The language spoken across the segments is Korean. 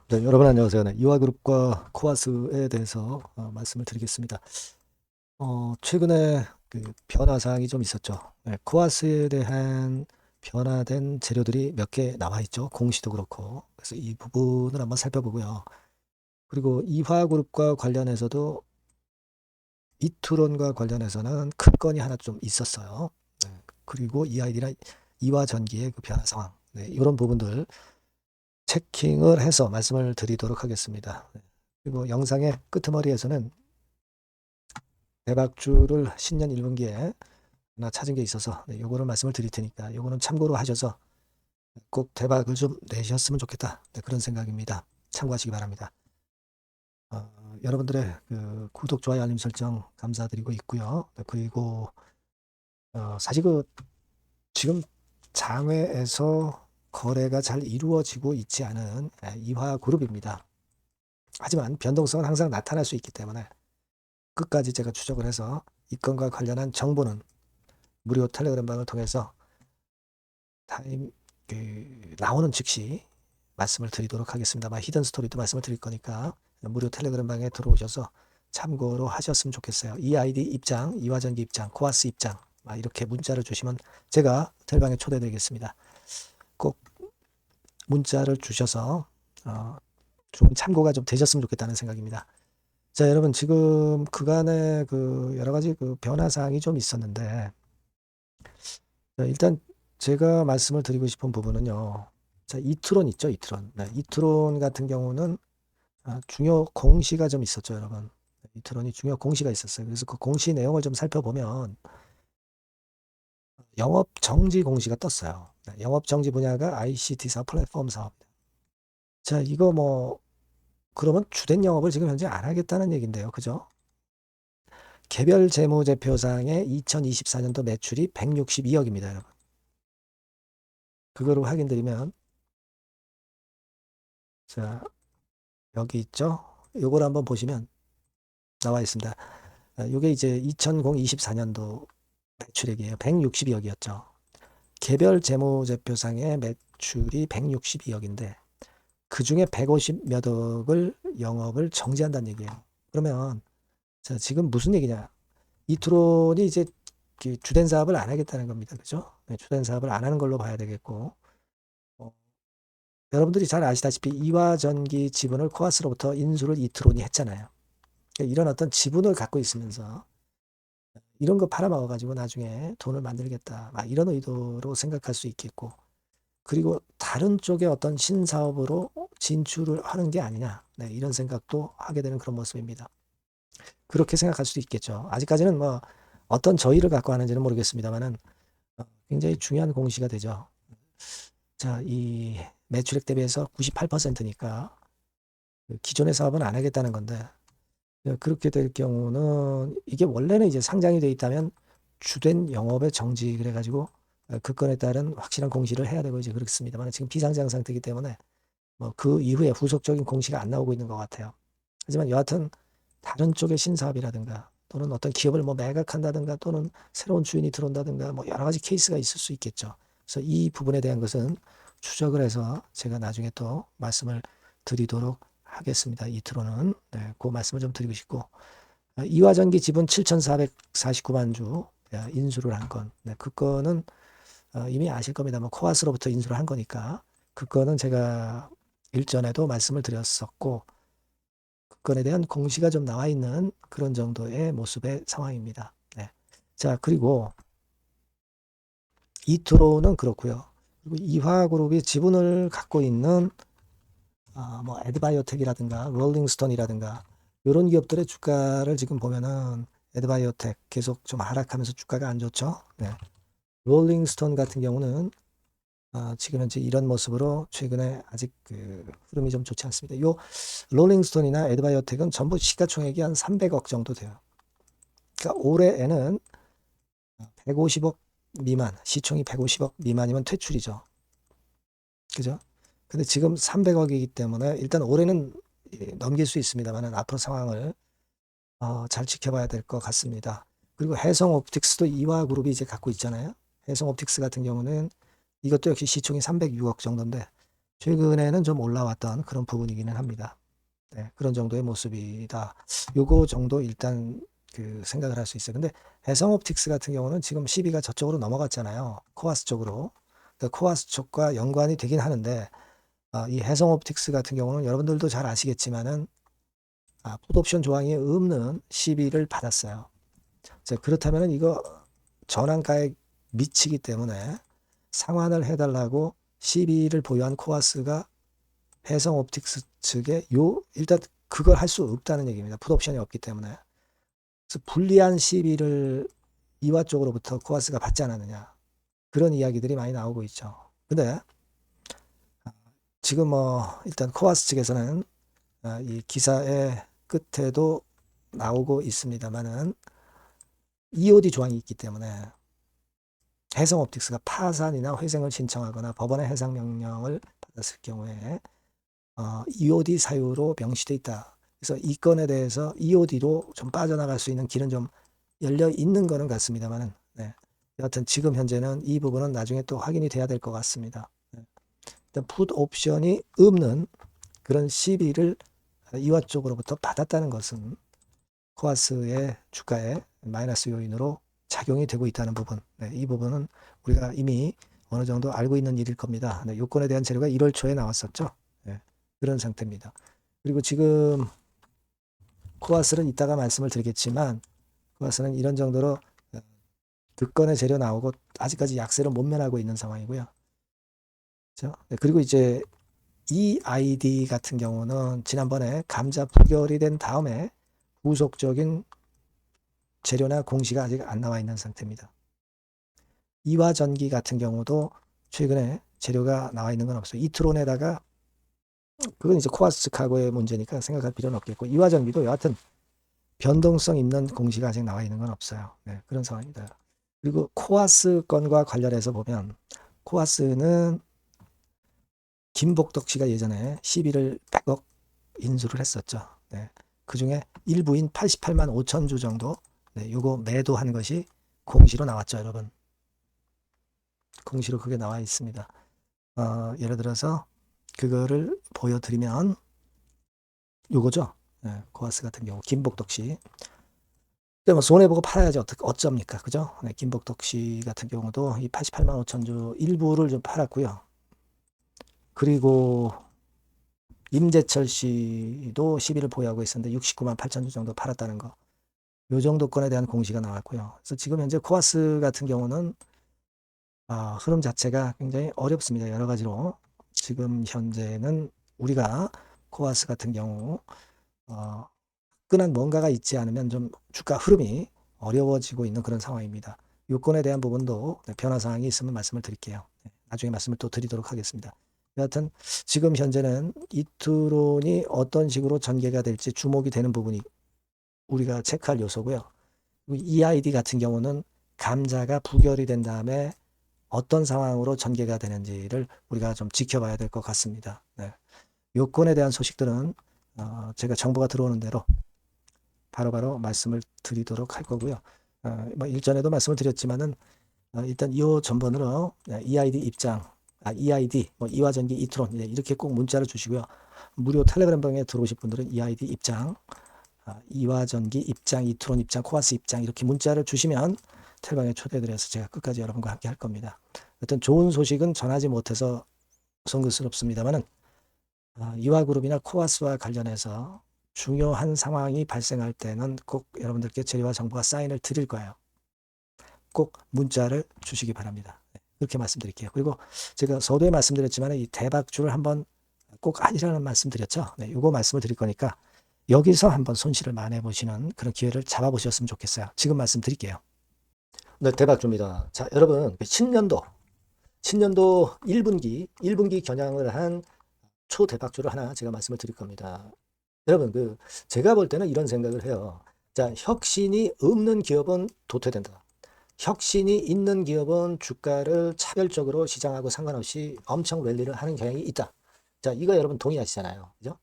네, 여러분 안녕하세요. 네, 이화그룹과 코아스에 대해서 말씀을 드리겠습니다. 최근에 그 변화 사항이 좀 있었죠. 네, 코아스에 대한 변화된 재료들이 몇 개 나와 있죠. 공시도 그렇고. 그래서 이 부분을 한번 살펴보고요. 그리고 이화그룹과 관련해서도 이투론과 관련해서는 큰 건이 하나 좀 있었어요. 네, 그리고 이 아이디랑 이화전기의 그 변화 상황. 네, 이런 부분들 체킹을 해서 말씀을 드리도록 하겠습니다. 네. 그리고 영상의 끄트머리에서는 대박주를 신년 1분기에 하나 찾은 게 있어서 요거를 말씀을 드릴 테니까 요거는 참고로 하셔서 꼭 대박을 좀 내셨으면 좋겠다. 네, 그런 생각입니다. 참고하시기 바랍니다. 여러분들의 그 구독, 좋아요, 알림 설정 감사드리고 있고요. 네, 그리고 사실 그 지금 장외에서 거래가 잘 이루어지고 있지 않은 이화그룹입니다. 하지만 변동성은 항상 나타날 수 있기 때문에 끝까지 제가 추적을 해서 이 건과 관련한 정보는 무료 텔레그램방을 통해서 타임 나오는 즉시 말씀을 드리도록 하겠습니다. 히든 스토리도 말씀을 드릴 거니까 무료 텔레그램방에 들어오셔서 참고로 하셨으면 좋겠어요. 이 아이디 입장, 이화전기 입장, 코아스 입장 이렇게 문자를 주시면 제가 텔방에 초대되겠습니다. 꼭 문자를 주셔서 좀 참고가 좀 되셨으면 좋겠다는 생각입니다. 자, 여러분 지금 그간의 그 여러 가지 그 변화 사항이 좀 있었는데 일단 제가 말씀을 드리고 싶은 부분은요. 자, 이트론 있죠, 이트론. 네, 이트론 같은 경우는 중요 공시가 좀 있었죠, 여러분. 이트론이 중요 공시가 있었어요. 그래서 그 공시 내용을 좀 살펴보면 영업 정지 공시가 떴어요. 네, 영업 정지 분야가 ICT사 플랫폼 사업. 자, 이거 뭐 그러면 주된 영업을 지금 현재 안 하겠다는 얘긴데요, 그죠? 개별 재무제표상의 2024년도 매출이 162억입니다, 여러분. 그거로 확인드리면 자, 여기 있죠? 요걸 한번 보시면 나와 있습니다. 이게 이제 2024년도 매출액이에요. 162억이었죠. 개별 재무제표상의 매출이 162억인데 그 중에 150 몇 억을 영업을 정지한다는 얘기예요. 그러면 자, 지금 무슨 얘기냐? 이트론이 이제 주된 사업을 안 하겠다는 겁니다. 그죠? 네, 주된 사업을 안 하는 걸로 봐야 되겠고 어, 여러분들이 잘 아시다시피 이화전기 지분을 코아스로부터 인수를 이트론이 했잖아요. 그러니까 이런 어떤 지분을 갖고 있으면서 이런 거 팔아먹어가지고 나중에 돈을 만들겠다. 이런 의도로 생각할 수 있겠고. 그리고 다른 쪽에 어떤 신사업으로 진출을 하는 게 아니냐. 네, 이런 생각도 하게 되는 그런 모습입니다. 그렇게 생각할 수도 있겠죠. 아직까지는 뭐 어떤 저희를 갖고 하는지는 모르겠습니다만은 굉장히 중요한 공시가 되죠. 자, 이 매출액 대비해서 98%니까 기존의 사업은 안 하겠다는 건데 그렇게 될 경우는 이게 원래는 이제 상장이 돼 있다면 주된 영업의 정지 그래가지고 그 건에 따른 확실한 공시를 해야 되고 이제 그렇습니다만 지금 비상장 상태이기 때문에 뭐 그 이후에 후속적인 공시가 안 나오고 있는 것 같아요. 하지만 여하튼 다른 쪽의 신사업이라든가 또는 어떤 기업을 뭐 매각한다든가 또는 새로운 주인이 들어온다든가 뭐 여러 가지 케이스가 있을 수 있겠죠. 그래서 이 부분에 대한 것은 추적을 해서 제가 나중에 또 말씀을 드리도록 하겠습니다. 이트로는 그 말씀을 좀 드리고 싶고 이화전기 지분 7,449만 주 인수를 한 건. 그 건은 이미 아실 겁니다. 뭐 코아스로부터 인수를 한 거니까 그 건은 제가 일전에도 말씀을 드렸었고 그 건에 대한 공시가 좀 나와 있는 그런 정도의 모습의 상황입니다. 네. 자, 그리고 이트로는 그렇고요. 그리고 이화그룹이 지분을 갖고 있는 뭐 에드바이오텍이라든가 롤링스톤이라든가 이런 기업들의 주가를 지금 보면은 에드바이오텍 계속 좀 하락하면서 주가가 안 좋죠. 네. 롤링스톤 같은 경우는 지금 현재 이런 모습으로 최근에 아직 그 흐름이 좀 좋지 않습니다. 요 롤링스톤이나 에드바이오텍은 전부 시가총액이 한 300억 정도 돼요. 그러니까 올해에는 150억 미만, 시총이 150억 미만이면 퇴출이죠. 그죠? 근데 지금 300억이기 때문에 일단 올해는 넘길 수 있습니다만 앞으로 상황을 잘 지켜봐야 될 것 같습니다. 그리고 해성옵틱스도 이화그룹이 이제 갖고 있잖아요. 해성옵틱스 같은 경우는 이것도 역시 시총이 306억 정도인데 최근에는 좀 올라왔던 그런 부분이기는 합니다. 네, 그런 정도의 모습이다. 요거 정도 일단 그 생각을 할 수 있어요. 근데 해성옵틱스 같은 경우는 지금 시비가 저쪽으로 넘어갔잖아요. 코아스 쪽으로. 그러니까 코아스 쪽과 연관이 되긴 하는데 이 해성옵틱스 같은 경우는 여러분들도 잘 아시겠지만은 풋옵션 조항이 없는 시비를 받았어요. 자, 그렇다면은 이거 전환가에 미치기 때문에 상환을 해달라고 시비를 보유한 코아스가 해성옵틱스 측에 일단 그걸 할 수 없다는 얘기입니다. 풋옵션이 없기 때문에. 그래서 불리한 시비를 이와 쪽으로부터 코아스가 받지 않았느냐. 그런 이야기들이 많이 나오고 있죠. 근데 지금 일단 코아스 측에서는 이 기사의 끝에도 나오고 있습니다만은 EOD 조항이 있기 때문에 해성옵틱스가 파산이나 회생을 신청하거나 법원의 해상 명령을 받았을 경우에 EOD 사유로 명시돼 있다. 그래서 이 건에 대해서 EOD로 좀 빠져나갈 수 있는 길은 좀 열려 있는 거는 같습니다만은, 네. 여하튼 지금 현재는 이 부분은 나중에 또 확인이 돼야 될 것 같습니다. 네. 일단 풋 옵션이 없는 그런 시비를 이와 쪽으로부터 받았다는 것은 코아스의 주가에 마이너스 요인으로 작용이 되고 있다는 부분. 네, 이 부분은 우리가 이미 어느 정도 알고 있는 일일 겁니다. 네, 요건에 대한 재료가 1월 초에 나왔었죠. 네, 그런 상태입니다. 그리고 지금 코아스는 이따가 말씀을 드리겠지만 코아스는 이런 정도로 득건의 재료 나오고 아직까지 약세를 못 면하고 있는 상황이고요. 그렇죠? 네, 그리고 이제 이 아이디 같은 경우는 지난번에 감자 부결이 된 다음에 후속적인 재료나 공시가 아직 안 나와 있는 상태입니다. 이화전기 같은 경우도 최근에 재료가 나와 있는 건 없어요. 이트론에다가 그건 이제 코아스 측하고의 문제니까 생각할 필요는 없겠고 이화전기도 여하튼 변동성 있는 공시가 아직 나와 있는 건 없어요. 네, 그런 상황입니다. 그리고 코아스 건과 관련해서 보면 코아스는 김복덕 씨가 예전에 시비를 100억 인수를 했었죠. 네, 그중에 일부인 88만 5천 주 정도 요거 매도한 것이 공시로 나왔죠, 여러분. 공시로 그게 나와 있습니다. 예를 들어서 그거를 보여드리면 요거죠. 네, 코아스 같은 경우 김복덕 씨. 근데 뭐 손해보고 팔아야지 어쩝니까? 그죠? 네, 김복덕 씨 같은 경우도 이 88만 5천 주 일부를 좀 팔았고요. 그리고 임재철 씨도 시비를 보유하고 있었는데 69만 8천 주 정도 팔았다는 거. 요 정도 건에 대한 공시가 나왔고요. 그래서 지금 현재 코아스 같은 경우는 흐름 자체가 굉장히 어렵습니다. 여러 가지로. 지금 현재는 우리가 코아스 같은 경우 끈한 뭔가가 있지 않으면 좀 주가 흐름이 어려워지고 있는 그런 상황입니다. 요건에 대한 부분도 변화 사항이 있으면 말씀을 드릴게요. 나중에 말씀을 또 드리도록 하겠습니다. 여하튼 지금 현재는 이트론이 어떤 식으로 전개가 될지 주목이 되는 부분이 우리가 체크할 요소고요. EID 같은 경우는 감자가 부결이 된 다음에 어떤 상황으로 전개가 되는지를 우리가 좀 지켜봐야 될 것 같습니다. 네. 요건에 대한 소식들은 제가 정보가 들어오는 대로 바로바로 말씀을 드리도록 할 거고요. 뭐 일전에도 말씀을 드렸지만은 일단 이 전번으로 EID 입장, EID, 뭐 이화전기 이트론 이렇게 꼭 문자를 주시고요. 무료 텔레그램 방에 들어오실 분들은 EID 입장, 이화전기 입장, 이트론 입장, 코아스 입장 이렇게 문자를 주시면 텔방에 초대드려서 제가 끝까지 여러분과 함께 할 겁니다. 어떤 좋은 소식은 전하지 못해서 송구스럽습니다만은 이화그룹이나 코아스와 관련해서 중요한 상황이 발생할 때는 꼭 여러분들께 재료와 정보가 사인을 드릴 거예요. 꼭 문자를 주시기 바랍니다. 그렇게 말씀드릴게요. 그리고 제가 서두에 말씀드렸지만 이 대박주를 한번 꼭 하시라는 말씀 드렸죠. 네, 이거 말씀을 드릴 거니까 여기서 한번 손실을 만회보시는 그런 기회를 잡아보셨으면 좋겠어요. 지금 말씀드릴게요. 네, 대박주입니다. 자, 여러분, 신년도 1분기 겨냥을 한 초대박주를 하나 제가 말씀을 드릴 겁니다. 여러분, 제가 볼 때는 이런 생각을 해요. 자, 혁신이 없는 기업은 도태된다. 혁신이 있는 기업은 주가를 차별적으로 시장하고 상관없이 엄청 랠리를 하는 경향이 있다. 자, 이거 여러분 동의하시잖아요. 그죠?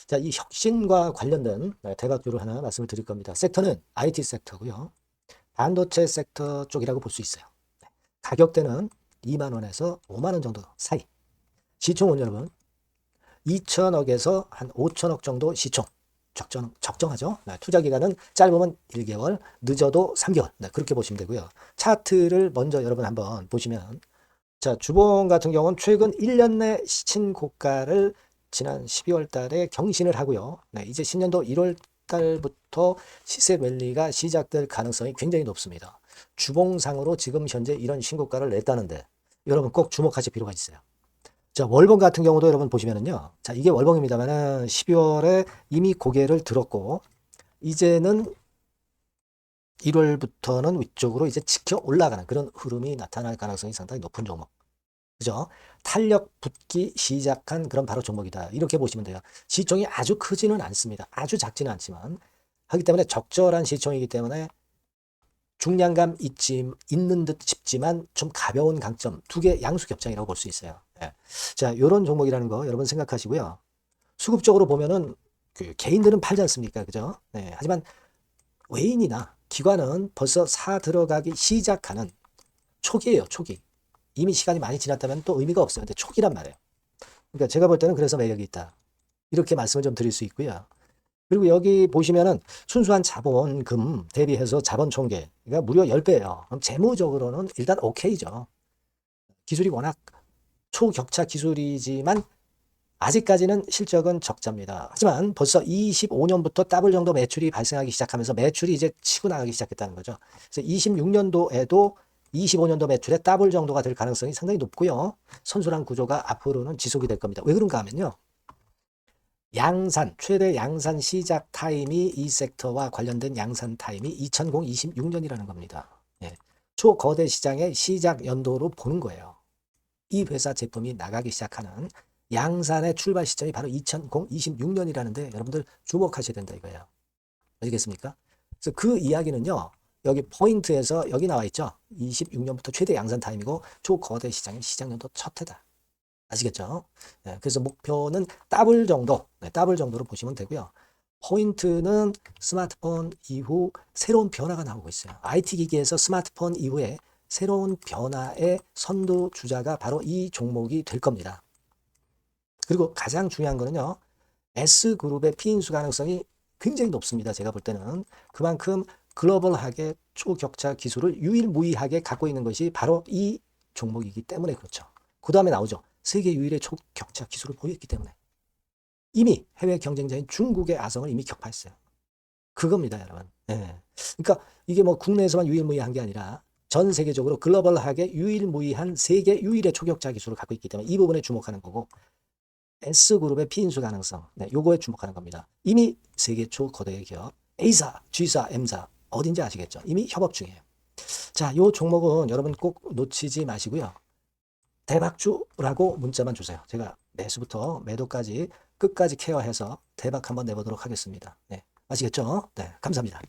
자, 이 혁신과 관련된 대박주를 하나 말씀을 드릴 겁니다. 섹터는 IT 섹터고요. 반도체 섹터 쪽이라고 볼 수 있어요. 가격대는 2만 원에서 5만 원 정도 사이. 시총은 여러분 2천억에서 한 5천억 정도 시총. 적정하죠. 네, 투자 기간은 짧으면 1개월, 늦어도 3개월. 네, 그렇게 보시면 되고요. 차트를 먼저 여러분 한번 보시면, 자, 주봉 같은 경우는 최근 1년 내 시친 고가를 지난 12월 달에 경신을 하고요. 네, 이제 신년도 1월 달부터 시세 랠리가 시작될 가능성이 굉장히 높습니다. 주봉상으로 지금 현재 이런 신고가를 냈다는데 여러분 꼭 주목하실 필요가 있어요. 자, 월봉 같은 경우도 여러분 보시면은요. 자, 이게 월봉입니다만은 12월에 이미 고개를 들었고 이제는 1월부터는 위쪽으로 이제 지켜 올라가는 그런 흐름이 나타날 가능성이 상당히 높은 종목. 그죠? 탄력 붙기 시작한 그런 바로 종목이다. 이렇게 보시면 돼요. 시총이 아주 크지는 않습니다. 아주 작지는 않지만 하기 때문에 적절한 시총이기 때문에 중량감 있는 듯 싶지만 좀 가벼운 강점, 두 개 양수 겹장이라고 볼 수 있어요. 예. 자, 이런 종목이라는 거 여러분 생각하시고요. 수급적으로 보면은 그 개인들은 팔지 않습니까? 그죠? 네. 하지만 외인이나 기관은 벌써 사 들어가기 시작하는 초기예요, 초기. 이미 시간이 많이 지났다면 또 의미가 없어요. 근데 초기란 말이에요. 그러니까 제가 볼 때는 그래서 매력이 있다. 이렇게 말씀을 좀 드릴 수 있고요. 그리고 여기 보시면은 순수한 자본금 대비해서 자본 총계가 무려 10배예요. 그럼 재무적으로는 일단 오케이죠. 기술이 워낙 초격차 기술이지만 아직까지는 실적은 적자입니다. 하지만 벌써 25년부터 더블 정도 매출이 발생하기 시작하면서 매출이 이제 치고 나가기 시작했다는 거죠. 그래서 26년도에도 25년도 매출의 더블 정도가 될 가능성이 상당히 높고요. 선순환 구조가 앞으로는 지속이 될 겁니다. 왜 그런가 하면요. 양산, 최대 양산 시작 타임이 이 섹터와 관련된 양산 타임이 2026년이라는 겁니다. 예. 초거대 시장의 시작 연도로 보는 거예요. 이 회사 제품이 나가기 시작하는 양산의 출발 시점이 바로 2026년이라는데 여러분들 주목하셔야 된다 이거예요. 아시겠습니까? 그래서 그 이야기는요. 여기 포인트에서 여기 나와 있죠. 26년부터 최대 양산 타임이고 초거대 시장의 시작 연도 첫 해다. 아시겠죠? 네, 그래서 목표는 더블 정도, 네, 더블 정도로 보시면 되고요. 포인트는 스마트폰 이후 새로운 변화가 나오고 있어요. IT 기기에서 스마트폰 이후에 새로운 변화의 선두 주자가 바로 이 종목이 될 겁니다. 그리고 가장 중요한 거는요. S그룹의 피인수 가능성이 굉장히 높습니다. 제가 볼 때는. 그만큼 글로벌하게 초격차 기술을 유일무이하게 갖고 있는 것이 바로 이 종목이기 때문에 그렇죠. 그 다음에 나오죠. 세계 유일의 초격차 기술을 보였기 때문에. 이미 해외 경쟁자인 중국의 아성을 이미 격파했어요. 그겁니다, 여러분. 예. 그러니까 이게 뭐 국내에서만 유일무이한 게 아니라 전 세계적으로 글로벌하게 유일무이한 세계 유일의 초격차 기술을 갖고 있기 때문에 이 부분에 주목하는 거고 S그룹의 피인수 가능성, 네, 요거에 주목하는 겁니다. 이미 세계 초거대 기업 A사, G사, M사 어딘지 아시겠죠? 이미 협업 중이에요. 자, 요 종목은 여러분 꼭 놓치지 마시고요. 대박주라고 문자만 주세요. 제가 매수부터 매도까지 끝까지 케어해서 대박 한번 내보도록 하겠습니다. 네, 아시겠죠? 네, 감사합니다.